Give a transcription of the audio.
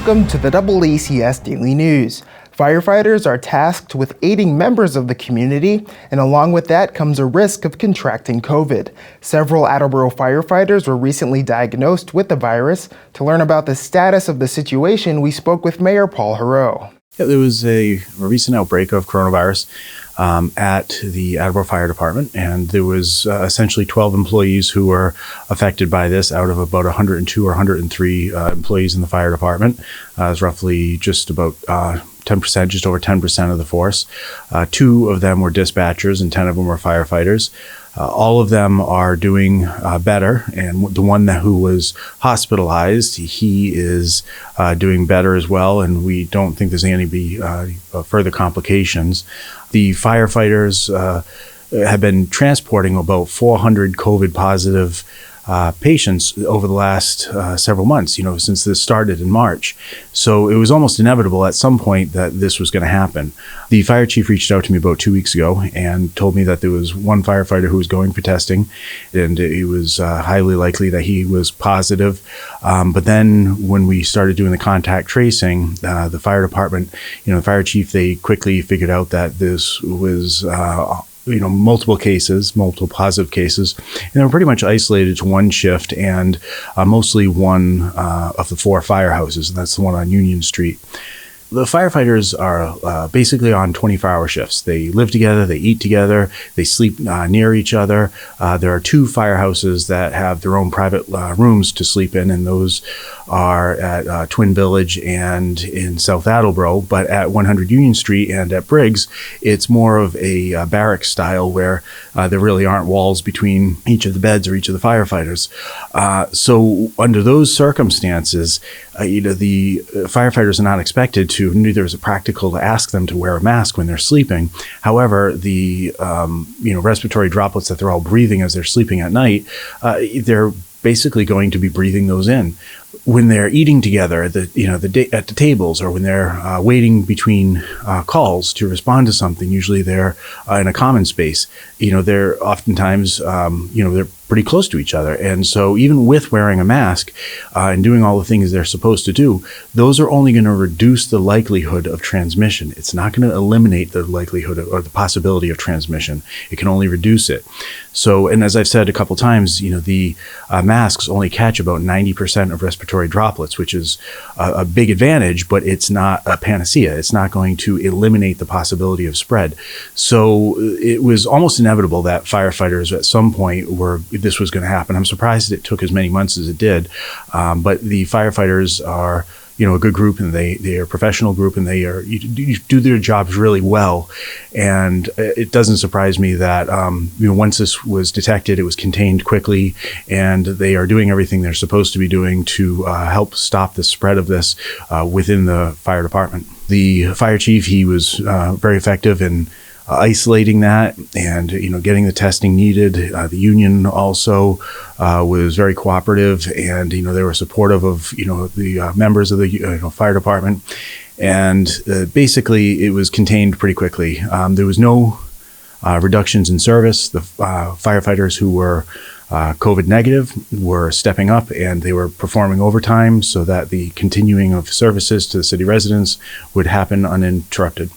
Welcome to the DoubleACS Daily News. Firefighters are tasked with aiding members of the community, and along with that comes a risk of contracting COVID. Several Attleboro firefighters were recently diagnosed with the virus. To learn about the status of the situation, we spoke with Mayor Paul Heroux. Yeah, there was a recent outbreak of coronavirus at the Attleboro Fire Department, and there was essentially 12 employees who were affected by this out of about 102 or 103 employees in the fire department. It's roughly just about 10%, just over 10% of the force. 2 of them were dispatchers and 10 of them were firefighters. All of them are doing better, and the one who was hospitalized, he is doing better as well, and we don't think there's going to be further complications. The firefighters have been transporting about 400 COVID positive patients over the last several months, since this started in March. So it was almost inevitable at some point that this was going to happen. The fire chief reached out to me about 2 weeks ago and told me that there was one firefighter who was going for testing, and it was highly likely that he was positive. But then when we started doing the contact tracing, the fire department, the fire chief, they quickly figured out that this was multiple positive cases, and they were pretty much isolated to one shift and mostly one of the 4 firehouses, and that's the one on Union Street. The firefighters are basically on 24-hour shifts. They live together, they eat together, they sleep near each other. There are 2 firehouses that have their own private rooms to sleep in, and those are at Twin Village and in South Attleboro. But at 100 Union Street and at Briggs, it's more of a barrack style where there really aren't walls between each of the beds or each of the firefighters. So under those circumstances, the firefighters are not expected to, neither is it practical to ask them to wear a mask when they're sleeping. However, the respiratory droplets that they're all breathing as they're sleeping at night, they're basically going to be breathing those in. When they're eating together at the tables, or when they're waiting between calls to respond to something, usually they're in a common space. They're oftentimes they're pretty close to each other, and so even with wearing a mask and doing all the things they're supposed to do, those are only going to reduce the likelihood of transmission. It's not going to eliminate the likelihood or the possibility of transmission. It can only reduce it. So, and as I've said a couple times, the masks only catch about 90% of respiratory droplets, which is a big advantage, but it's not a panacea. It's not going to eliminate the possibility of spread. So it was almost inevitable that firefighters at some point this was going to happen. I'm surprised it took as many months as it did, but the firefighters are a good group, and they are a professional group, and they do their jobs really well. And it doesn't surprise me that once this was detected, it was contained quickly, and they are doing everything they're supposed to be doing to help stop the spread of this within the fire department. The fire chief, he was very effective in isolating that and getting the testing needed. The union also was very cooperative, and they were supportive of the members of the fire department, and basically it was contained pretty quickly. There was no reductions in service. The firefighters who were COVID negative were stepping up, and they were performing overtime so that the continuing of services to the city residents would happen uninterrupted.